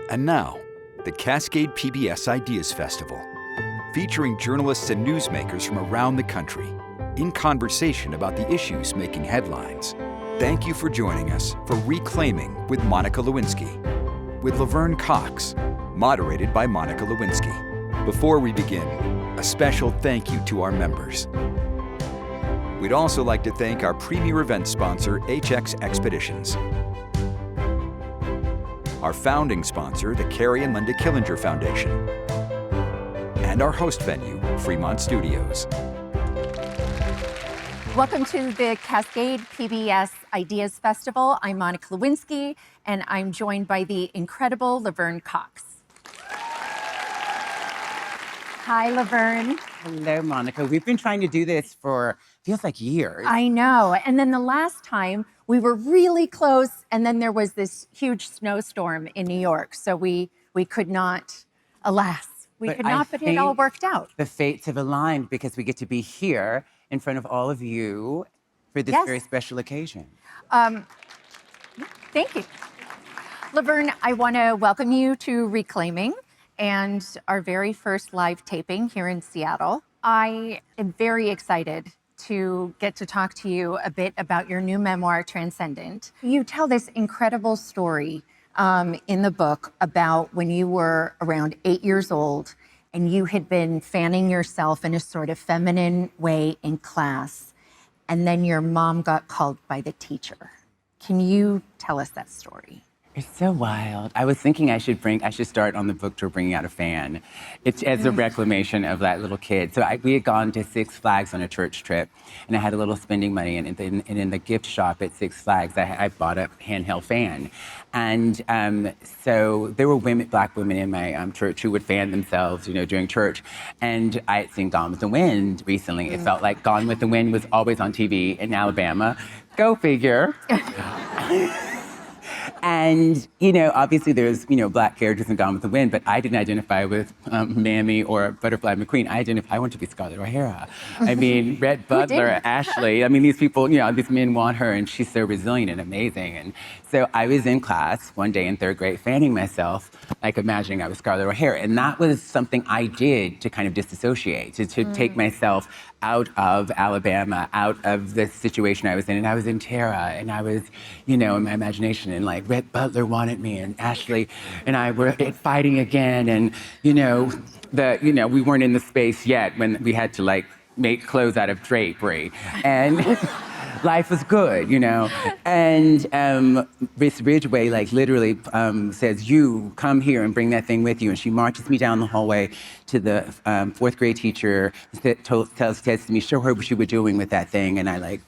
And now, the Cascade PBS Ideas Festival, featuring journalists and newsmakers from around the country in conversation about the issues making headlines. Thank you for joining us for Reclaiming with Monica Lewinsky, with Laverne Cox, moderated by Monica Lewinsky. Before we begin, a special thank you to our members. We'd also like to thank our premier event sponsor, HX Expeditions, our founding sponsor, the Carrie and Linda Killinger Foundation, and our host venue, Fremont Studios. Welcome to the Cascade PBS Ideas Festival. I'm Monica Lewinsky, and I'm joined by the incredible Laverne Cox. Hi, Laverne. Hello, Monica. We've been trying to do this for, feels like years. I know. And then the last time we were really close, and then there was this huge snowstorm in New York. So we could not, alas, but it all worked out. The fates have aligned because we get to be here in front of all of you for this very special occasion. Thank you. Laverne, I want to welcome you to Reclaiming and our very first live taping here in Seattle. I am very excited to get to talk to you a bit about your new memoir, Transcendent. You tell this incredible story in the book about when you were around 8 years old and you had been fanning yourself in a sort of feminine way in class, and then your mom got called by the teacher. Can you tell us that story? It's so wild. I was thinking I should start on the book tour bringing out a fan. It's as a reclamation of that little kid. So we had gone to Six Flags on a church trip, and I had a little spending money, and in the gift shop at Six Flags, I bought a handheld fan. And so there were Black women in my church who would fan themselves, during church. And I had seen Gone with the Wind recently. It felt like Gone with the Wind was always on TV in Alabama. Go figure. And, obviously there's, Black characters in Gone with the Wind, but I didn't identify with Mammy or Butterfly McQueen. I want to be Scarlett O'Hara. I mean, Red Butler, Ashley. I mean, these people, these men want her, and she's so resilient and amazing. And so I was in class one day in third grade fanning myself, like imagining I was Scarlett O'Hara. And that was something I did to kind of disassociate, to take myself out of Alabama, out of the situation I was in. And I was in Tara, and I was, in my imagination, and like Red Butler wanted me, and Ashley and I were fighting again. And, we weren't in the space yet when we had to make clothes out of drapery. And life was good, And Miss Ridgway, literally says, you come here and bring that thing with you. And she marches me down the hallway to the fourth grade teacher, says to me, show her what you were doing with that thing. And I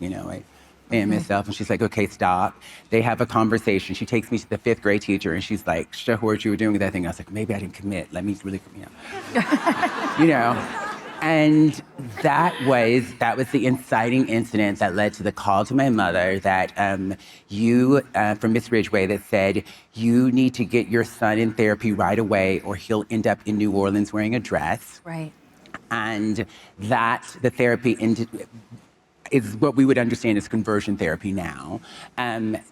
fan myself, and she's like, okay, stop. They have a conversation. She takes me to the fifth grade teacher, and she's like, show her what you were doing with that thing. I was like, maybe I didn't commit. Let me really, And that was the inciting incident that led to the call to my mother that from Miss Ridgway, that said, you need to get your son in therapy right away or he'll end up in New Orleans wearing a dress. Right. And the therapy is what we would understand as conversion therapy now. There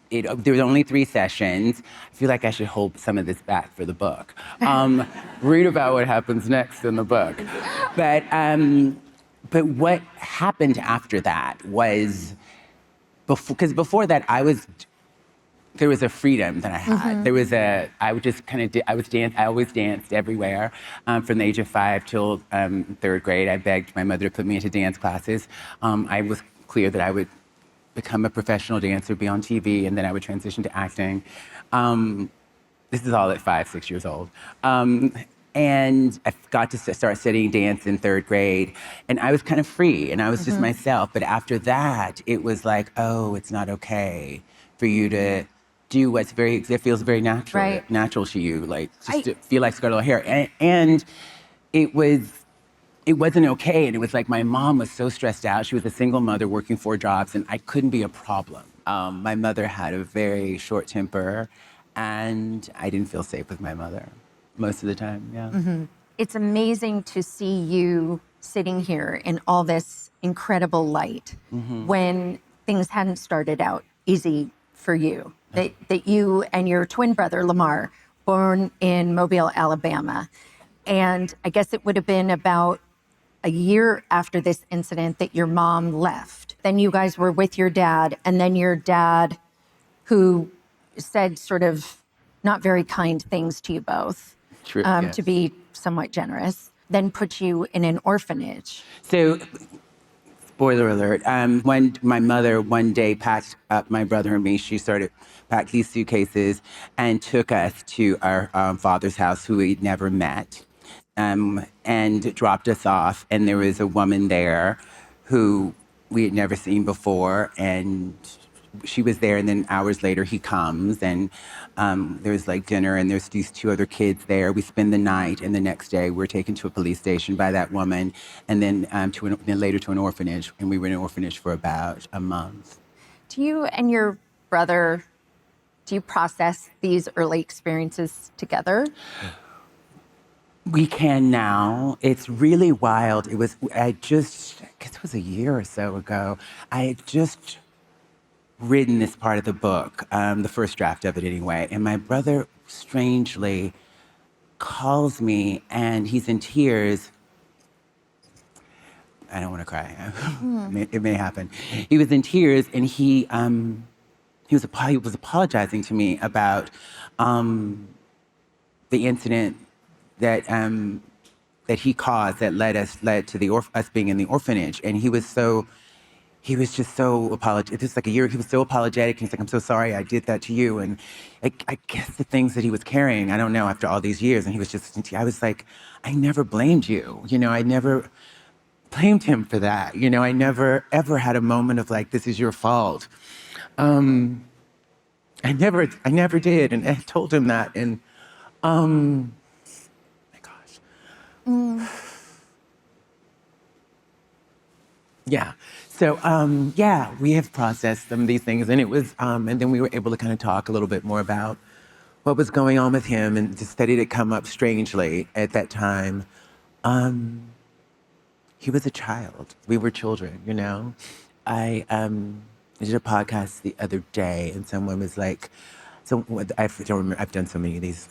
were only 3 sessions. I feel like I should hold some of this back for the book. Read about what happens next in the book. But what happened after that was, because before that there was a freedom that I had. There was I always danced everywhere from the age of 5 till third grade. I begged my mother to put me into dance classes. I was clear that I would become a professional dancer, be on TV, and then I would transition to acting. This is all at 5, 6 years old. And I got to start studying dance in third grade, and I was kind of free, and I was just myself. But after that, it was like, oh, it's not okay for you to do it feels very natural, natural to you, to feel like Scarlett O'Hara. And it wasn't okay. And it was like my mom was so stressed out. She was a single mother working 4 jobs, and I couldn't be a problem. My mother had a very short temper, and I didn't feel safe with my mother most of the time, It's amazing to see you sitting here in all this incredible light when things hadn't started out easy for you. That you and your twin brother, Lamar, born in Mobile, Alabama. And I guess it would have been about a year after this incident that your mom left. Then you guys were with your dad, and then your dad, who said sort of not very kind things to you both, True, yes. to be somewhat generous, then put you in an orphanage. So, spoiler alert, when my mother one day packed up my brother and me, she started packed these suitcases and took us to our father's house, who we'd never met, and dropped us off. And there was a woman there who we had never seen before, and she was there. And then hours later, he comes, and there's like dinner, and there's these two other kids there. We spend the night, and the next day we're taken to a police station by that woman, and then then later to an orphanage. And we were in an orphanage for about a month. Do you and your brother, do you process these early experiences together? We can now. It's really wild. I guess it was a year or so ago, I had just written this part of the book, the first draft of it anyway, and my brother strangely calls me, and he's in tears. I don't want to cry. It may happen. He was in tears, and he was apologizing to me about the incident that he caused that led to us being in the orphanage. And he was just so apologetic. Just like a year, he was so apologetic. He's like, "I'm so sorry I did that to you." And I guess the things that he was carrying, I don't know, after all these years. And he was just, I was like, I never blamed you. I never blamed him for that. I never, ever had a moment of like, this is your fault. I never did. And I told him that. And, my gosh. Yeah. So, we have processed some of these things, and it was, and then we were able to kind of talk a little bit more about what was going on with him, and just that it had come up strangely at that time. He was a child. We were children, I did a podcast the other day, and someone was like, I don't remember, I've done so many of these,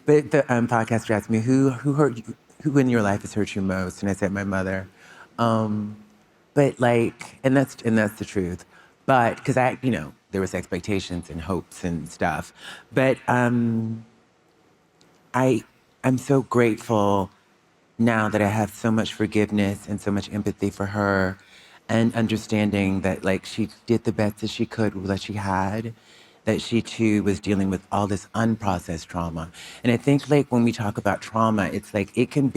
but the podcaster asked me, who hurt you, who in your life has hurt you most? And I said, my mother. But like, and that's the truth. But, because there was expectations and hopes and stuff. But I'm so grateful now that I have so much forgiveness and so much empathy for her, and understanding that like she did the best that she could with what she had, that she too was dealing with all this unprocessed trauma. And I think like when we talk about trauma, it's like it can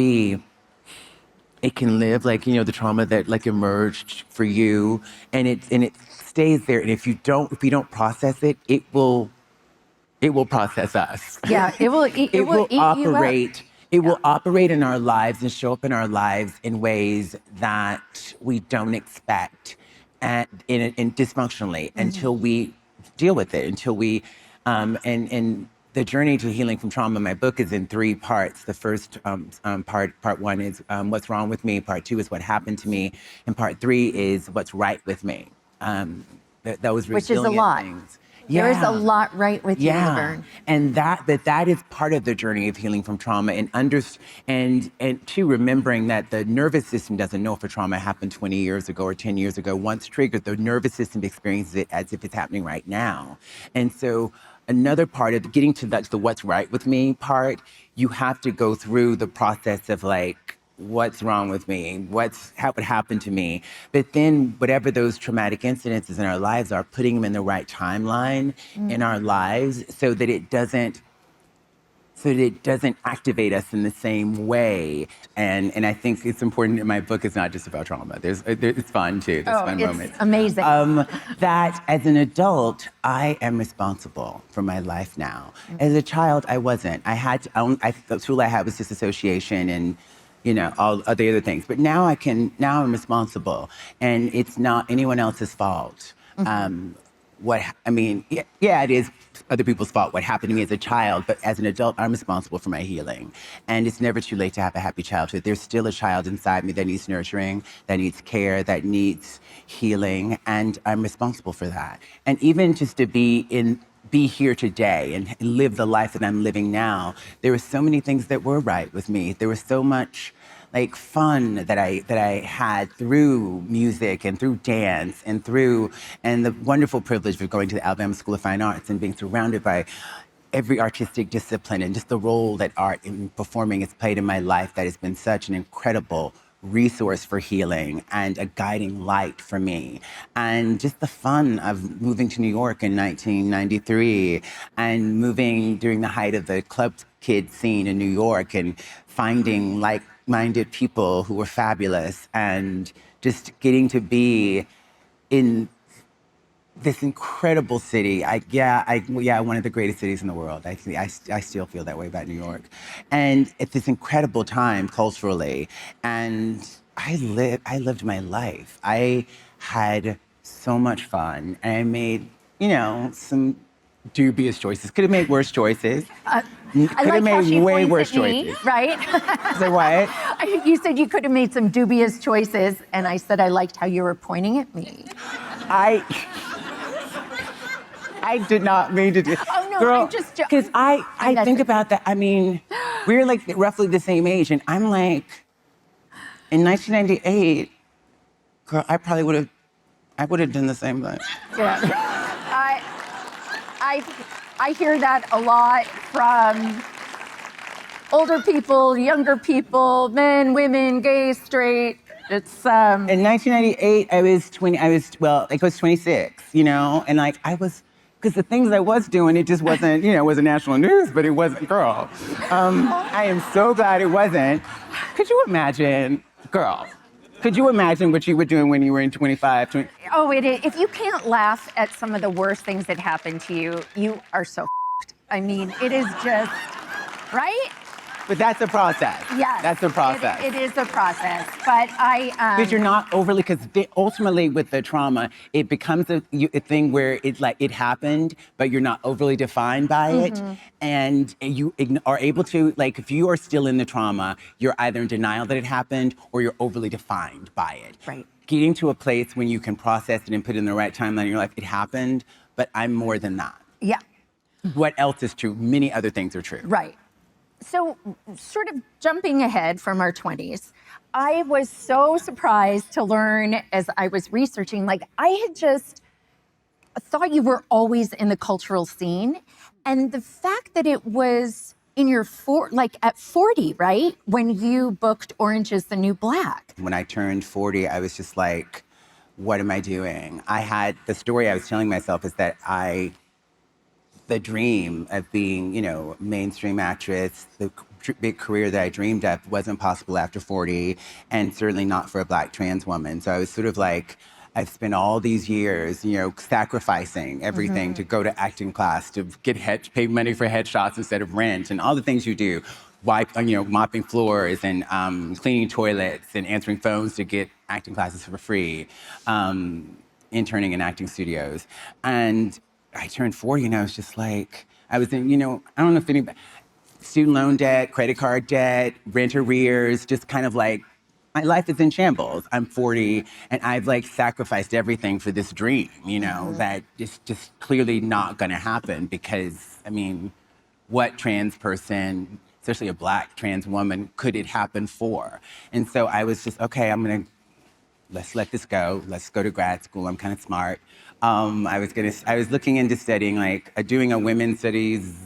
live like, the trauma that like emerged for you, and it stays there. And if you don't process it, it will process us. Yeah, it will eat you up. It will operate in our lives and show up in our lives in ways that we don't expect, and dysfunctionally, until we deal with it, until we, and the journey to healing from trauma, my book is in 3 parts. The first part 1 is what's wrong with me. Part 2 is what happened to me. And part 3 is what's right with me. Those which is a lot. things. There is a lot right with you, Laverne. And that is part of the journey of healing from trauma, and too, remembering that the nervous system doesn't know if a trauma happened 20 years ago or 10 years ago. Once triggered, the nervous system experiences it as if it's happening right now. And so another part of getting to the what's right with me part, you have to go through the process of like, what's wrong with me? What happened to me? But then whatever those traumatic incidences in our lives are, putting them in the right timeline in our lives so that it doesn't activate us in the same way. And I think it's important in my book, it's not just about trauma. It's fun too. There's fun moments. Amazing. That as an adult, I am responsible for my life now. As a child, I wasn't. The tool I had was disassociation and all the other things. But now I'm responsible, and it's not anyone else's fault. It is other people's fault what happened to me as a child, but as an adult, I'm responsible for my healing. And it's never too late to have a happy childhood. There's still a child inside me that needs nurturing, that needs care, that needs healing, and I'm responsible for that. And even just to be in be here today and live the life that I'm living now, there were so many things that were right with me. There was so much like fun that I had through music and through dance and the wonderful privilege of going to the Alabama School of Fine Arts and being surrounded by every artistic discipline and just the role that art and performing has played in my life that has been such an incredible resource for healing and a guiding light for me. And just the fun of moving to New York in 1993 and moving during the height of the club kid scene in New York and finding like-minded people who were fabulous and just getting to be in this incredible city. One of the greatest cities in the world. I still feel that way about New York. And it's this incredible time culturally. And I lived my life. I had so much fun. And I made, some dubious choices. Could have made worse choices. Could have made way worse choices. Right? Say what? You said you could have made some dubious choices, and I said I liked how you were pointing at me. I did not mean to do. Oh no, girl, I'm just because I think about that. I mean, we're like roughly the same age, and I'm like, in 1998, girl, I would have done the same thing. Yeah. I hear that a lot from older people, younger people, men, women, gay, straight. It's In 1998, I was 26, and like because the things I was doing, it just wasn't, it wasn't national news, but it wasn't, girl. I am so glad it wasn't. Could you imagine, girl, could you imagine what you were doing when you were in 25, 20? Oh, it is. If you can't laugh at some of the worst things that happened to you, you are so f***ed. I mean, it is just, right? But that's a process. Yes. That's a process. It is a process. But Because you're not overly, because ultimately with the trauma, it becomes a thing where it happened, but you're not overly defined by it. And you are able to, like, if you are still in the trauma, you're either in denial that it happened or you're overly defined by it. Right. Getting to a place when you can process it and put it in the right timeline in your life, it happened, but I'm more than that. yeah, What else is true? Many other things are true. right. So sort of jumping ahead from our 20s, I was so surprised to learn as I was researching, like I had just thought you were always in the cultural scene. And the fact that it was in your at 40, right? When you booked Orange is the New Black. When I turned 40, I was just like, what am I doing? The story I was telling myself is that the dream of being, mainstream actress, the big career that I dreamed of wasn't possible after 40, and certainly not for a Black trans woman. So I was sort of like, I've spent all these years, sacrificing everything to go to acting class, to pay money for headshots instead of rent, and all the things you do, mopping floors and cleaning toilets and answering phones to get acting classes for free, interning in acting studios, and I turned 40 and I was just like, I was in, I don't know if anybody, student loan debt, credit card debt, rent arrears, just kind of like, my life is in shambles. I'm 40 and I've like sacrificed everything for this dream, that is just clearly not gonna happen because, I mean, what trans person, especially a Black trans woman, could it happen for? And so I was just, okay, let's let this go. Let's go to grad school. I'm kind of smart. I was looking into studying, doing a women's studies,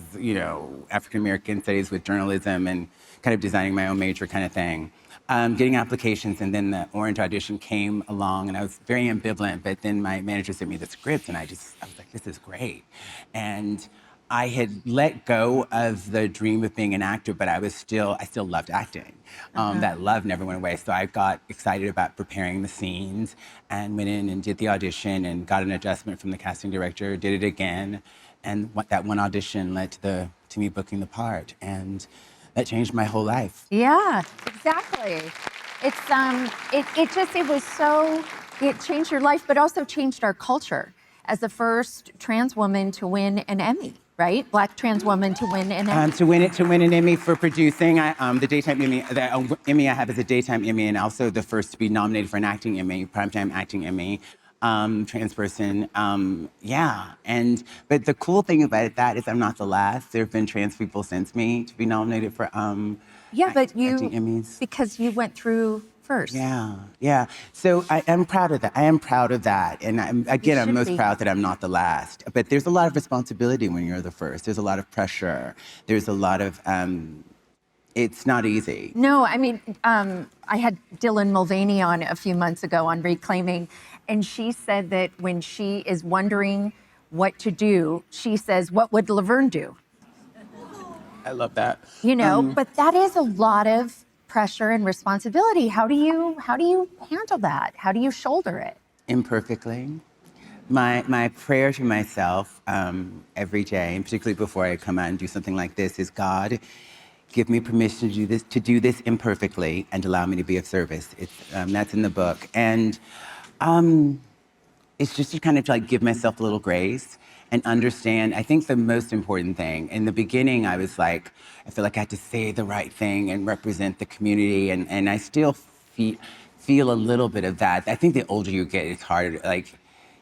African American studies with journalism and kind of designing my own major kind of thing. Getting applications, and then the Orange audition came along, and I was very ambivalent, but then my manager sent me the script, and I was like, this is great. And I had let go of the dream of being an actor, but I still loved acting. That love never went away. So I got excited about preparing the scenes and went in and did the audition and got an adjustment from the casting director, did it again. And that one audition led to me booking the part. And that changed my whole life. Yeah, exactly. It changed your life, but also changed our culture as the first trans woman to win an Emmy. Right, Black trans woman to win an Emmy. To win an Emmy for producing, the daytime Emmy. The Emmy I have is a daytime Emmy, and also the first to be nominated for an acting Emmy, primetime acting Emmy. trans person. But the cool thing about that is I'm not the last. There have been trans people since me to be nominated for acting Emmys. Because you went through first. Yeah. So I am proud of that. And I'm most proud that I'm not the last. But there's a lot of responsibility when you're the first. There's a lot of pressure. There's a lot of, it's not easy. No, I mean, I had Dylan Mulvaney on a few months ago on Reclaiming, and she said that when she is wondering what to do, she says, what would Laverne do? I love that. But that is a lot of pressure and responsibility. How do you handle that? How do you shoulder it? Imperfectly. My prayer to myself every day, and particularly before I come out and do something like this, is God, give me permission to do this imperfectly and allow me to be of service. That's in the book. And it's just to kind of like give myself a little grace and understand. I think the most important thing, in the beginning, I was like, I feel like I had to say the right thing and represent the community. And I still feel a little bit of that. I think the older you get, it's harder. Like,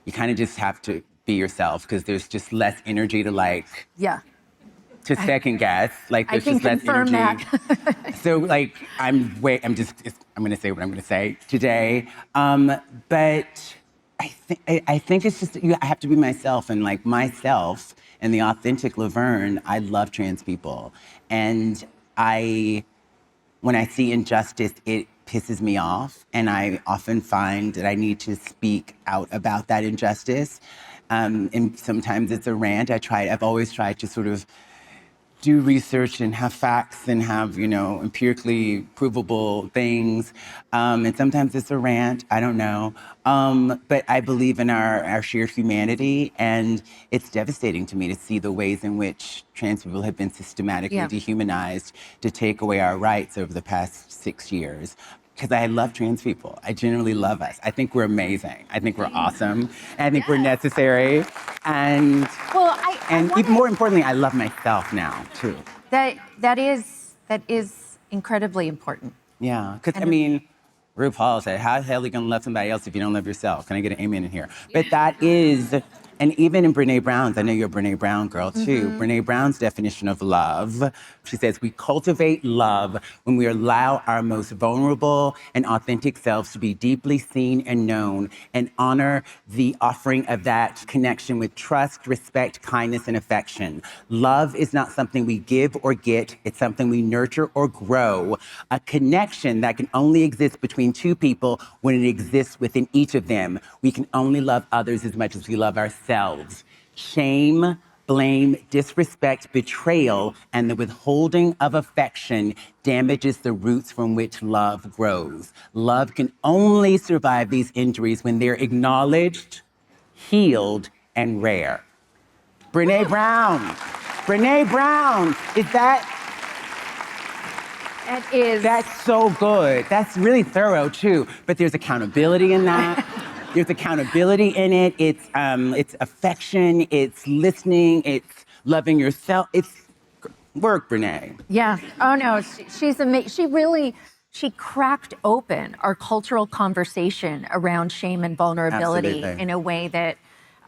you kind of just have to be yourself because there's just less energy to to second guess. Like, there's just less energy. That. So like, I'm going to say what I'm going to say today. But I think it's just, I have to be myself, and like myself and the authentic Laverne. I love trans people. And when I see injustice, it pisses me off. And I often find that I need to speak out about that injustice. And sometimes it's a rant. I've always tried to sort of do research and have facts and have, empirically provable things. And sometimes it's a rant, I don't know. But I believe in our shared humanity, and it's devastating to me to see the ways in which trans people have been systematically dehumanized to take away our rights over the past 6 years. Because I love trans people. I genuinely love us. I think we're amazing. I think we're awesome. And I think we're necessary. And even more importantly, I love myself now too. That is incredibly important. Yeah, because RuPaul said, how the hell are you gonna love somebody else if you don't love yourself? Can I get an amen in here? But that is, and even in Brene Brown's, I know you're a Brene Brown girl too, Brene Brown's definition of love, she says, we cultivate love when we allow our most vulnerable and authentic selves to be deeply seen and known, and honor the offering of that connection with trust, respect, kindness, and affection. Love is not something we give or get, it's something we nurture or grow, a connection that can only exist between two people when it exists within each of them. We can only love others as much as we love ourselves. Shame, blame, disrespect, betrayal, and the withholding of affection damages the roots from which love grows. Love can only survive these injuries when they're acknowledged, healed, and rare. Brene Brown. Brene Brown. That's so good. That's really thorough too. But there's accountability in that. There's accountability in it. It's affection. It's listening. It's loving yourself. It's work, Brene. Yeah. Oh no, she's amazing. She cracked open our cultural conversation around shame and vulnerability in a way that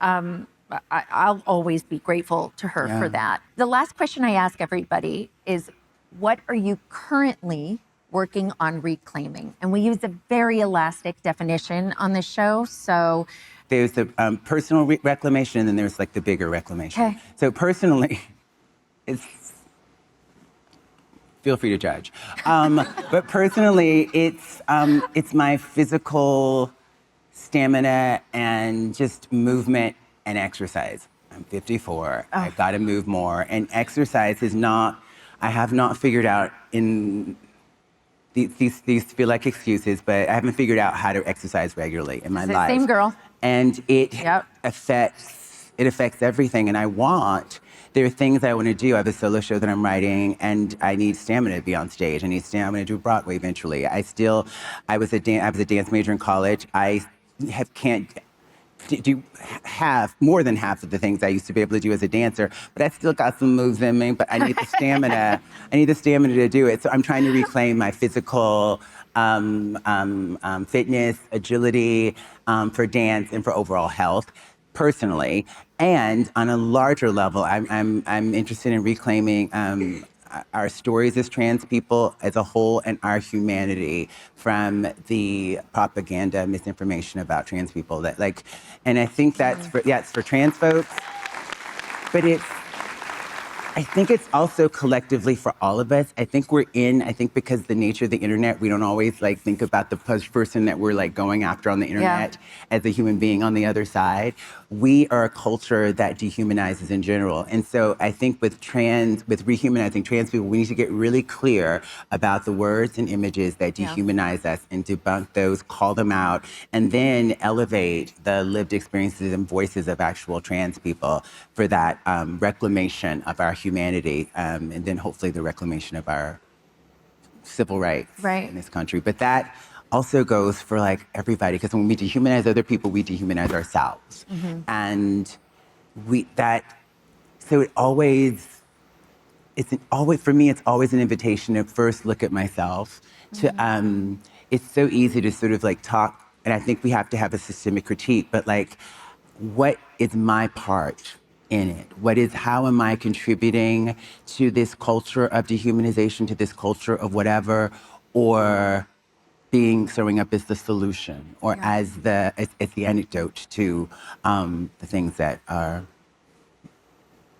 I'll always be grateful to her for that. The last question I ask everybody is, what are you currently working on reclaiming? And we use a very elastic definition on the show, so. There's the personal reclamation, and then there's like the bigger reclamation. Okay. So personally, feel free to judge. But personally, it's my physical stamina and just movement and exercise. I'm 54, I've gotta move more. And exercise I have not figured out these feel like excuses, but I haven't figured out how to exercise regularly in my life. Same girl. And it affects everything. And there are things I want to do. I have a solo show that I'm writing, and I need stamina to be on stage. I need stamina to do Broadway eventually. I was a dance major in college. do half, more than half of the things I used to be able to do as a dancer, but I still got some moves in me, but I need the stamina. I need the stamina to do it. So I'm trying to reclaim my physical fitness, agility for dance and for overall health personally. And on a larger level, I'm interested in reclaiming our stories as trans people as a whole and our humanity from the propaganda, misinformation about trans people. That like, and I think that's for, yeah, it's for trans folks, but I think it's also collectively for all of us. I think because the nature of the internet, we don't always like think about the person that we're like going after on the internet as a human being on the other side. We are a culture that dehumanizes in general. And so I think with rehumanizing trans people, we need to get really clear about the words and images that dehumanize us and debunk those, call them out, and then elevate the lived experiences and voices of actual trans people for that reclamation of our humanity, and then hopefully the reclamation of our civil rights in this country. But that also goes for like everybody, because when we dehumanize other people, we dehumanize ourselves. And so for me, it's always an invitation to first look at myself. It's so easy to sort of like talk, and I think we have to have a systemic critique, but like, what is my part in it? How am I contributing to this culture of dehumanization, to this culture of whatever, or showing up as the solution, or as the antidote to the things that are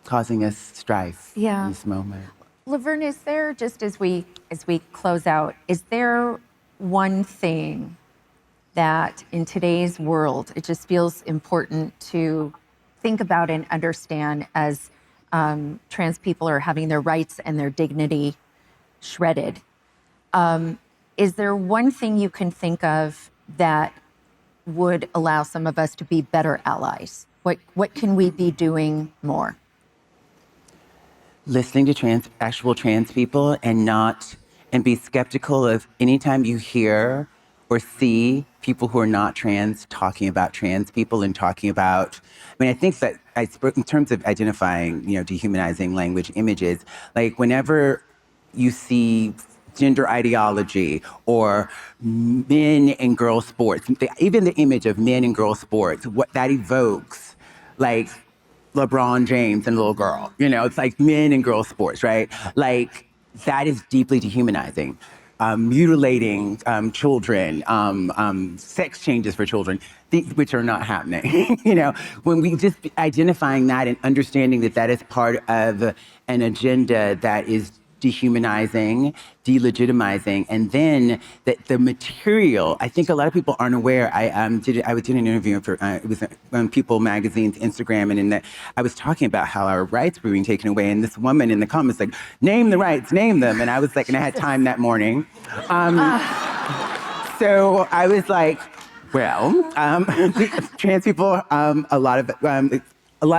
causing us strife in this moment. Laverne, is there, just as we close out, is there one thing that in today's world, it just feels important to think about and understand as trans people are having their rights and their dignity shredded? Is there one thing you can think of that would allow some of us to be better allies? What can we be doing more? Listening to actual trans people and be skeptical of anytime you hear or see people who are not trans talking about trans people and talking about, I think that in terms of identifying, dehumanizing language images, like whenever you see gender ideology or men and girl sports, even the image of men and girl sports, what that evokes, like LeBron James and a little girl, it's like men and girl sports, right? Like that is deeply dehumanizing. Mutilating children, sex changes for children, things which are not happening. When we just identifying that and understanding that is part of an agenda that is dehumanizing, delegitimizing, and then that the material, I think a lot of people aren't aware. I was doing an interview for, it was on People Magazine's Instagram, and I was talking about how our rights were being taken away, and this woman in the comments like, name the rights, name them, and I was like, and I had time that morning. So I was like, well, trans people, a lot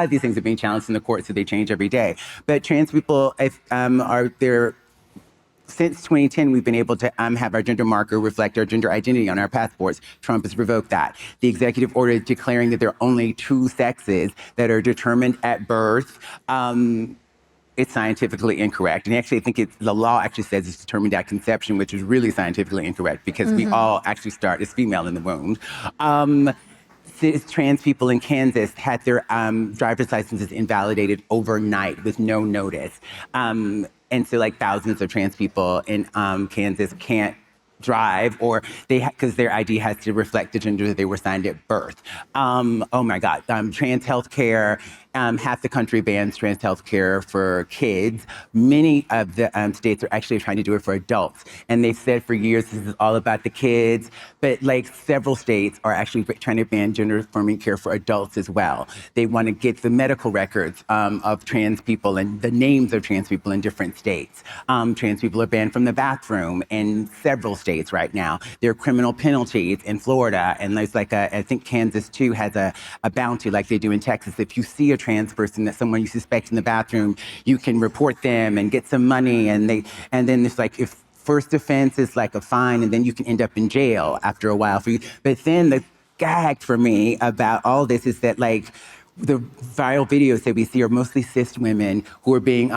of these things are being challenged in the courts, so they change every day. But trans people are there. Since 2010, we've been able to have our gender marker reflect our gender identity on our passports. Trump has revoked that. The executive order declaring that there are only two sexes that are determined at birth. It's scientifically incorrect. And actually, I think the law actually says it's determined at conception, which is really scientifically incorrect because we all actually start as female in the womb. Trans people in Kansas had their driver's licenses invalidated overnight with no notice. And so like thousands of trans people in Kansas can't drive, or because their ID has to reflect the gender that they were assigned at birth. Oh my God, trans healthcare, half the country bans trans healthcare for kids. Many of the states are actually trying to do it for adults. And they've said for years, this is all about the kids, but like several states are actually trying to ban gender-affirming care for adults as well. They want to get the medical records of trans people and the names of trans people in different states. Trans people are banned from the bathroom in several states right now. There are criminal penalties in Florida, and there's like I think Kansas too has a bounty like they do in Texas. If you see a trans person that someone you suspect in the bathroom, you can report them and get some money, and then it's like if first offense is like a fine, and then you can end up in jail after a while. But then the gagged for me about all this is that like the viral videos that we see are mostly cis women who are being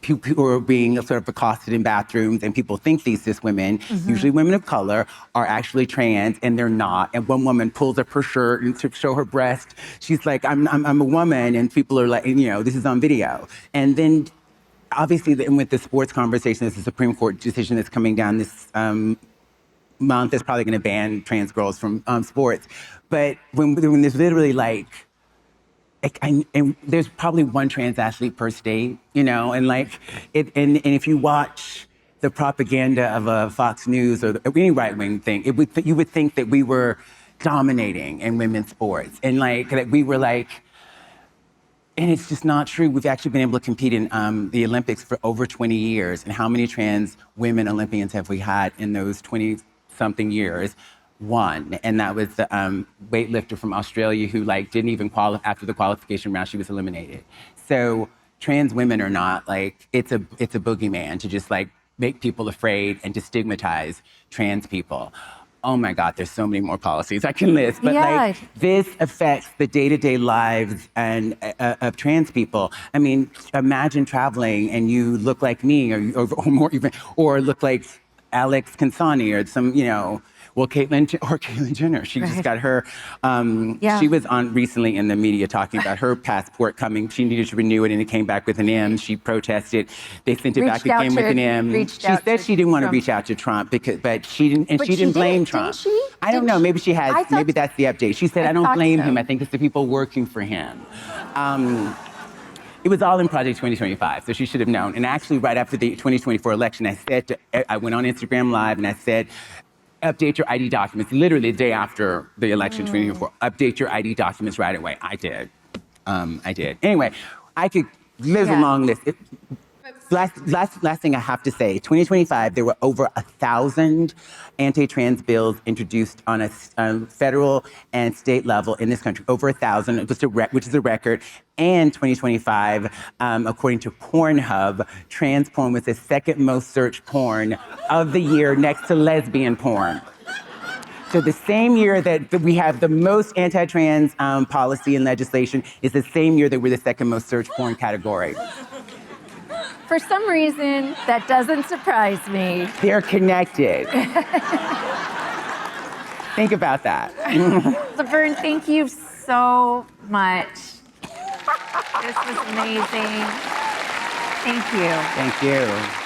who are being sort of accosted in bathrooms, and people think these cis women, usually women of color, are actually trans, and they're not. And one woman pulls up her shirt and to show her breast. She's like, I'm a woman, and people are like, this is on video. And then, obviously, with the sports conversation, there's a Supreme Court decision that's coming down this month that's probably going to ban trans girls from sports. But when there's literally like, and there's probably one trans athlete per state, and like, and if you watch the propaganda of a Fox News or any right-wing thing, you would think that we were dominating in women's sports, and like that we were like, and it's just not true. We've actually been able to compete in the Olympics for over 20 years, and how many trans women Olympians have we had in those 20-something years? One, and that was the weightlifter from Australia who like didn't even qualify after the qualification round. She was eliminated. So trans women are not like it's a boogeyman to just like make people afraid and to stigmatize trans people. Oh my God, there's so many more policies I can list, but like this affects the day-to-day lives and of trans people. I mean, imagine traveling and you look like me, or more even, or look like Alex Consani or some, Caitlyn Jenner. She just got her, she was on recently in the media talking about her passport coming. She needed to renew it and it came back with an M. She protested. They sent it back, it came with an M. She said she didn't want to reach out to Trump, but she didn't, and she didn't blame Trump. Didn't she? I don't know, maybe she has, maybe that's the update. She said, I don't blame him, I think it's the people working for him. It was all in Project 2025, so she should have known. And actually, right after the 2024 election, I went on Instagram Live and I said, update your ID documents, literally the day after the election, 2024, update your ID documents right away. I did. Anyway, I could live along this. Last thing I have to say, 2025, there were over 1,000 anti-trans bills introduced on a federal and state level in this country, over 1,000, which is a record. And 2025, according to Pornhub, trans porn was the second most searched porn of the year next to lesbian porn. So the same year that we have the most anti-trans policy and legislation is the same year that we're the second most searched porn category. For some reason, that doesn't surprise me. They're connected. Think about that. Laverne, thank you so much. This was amazing. Thank you. Thank you.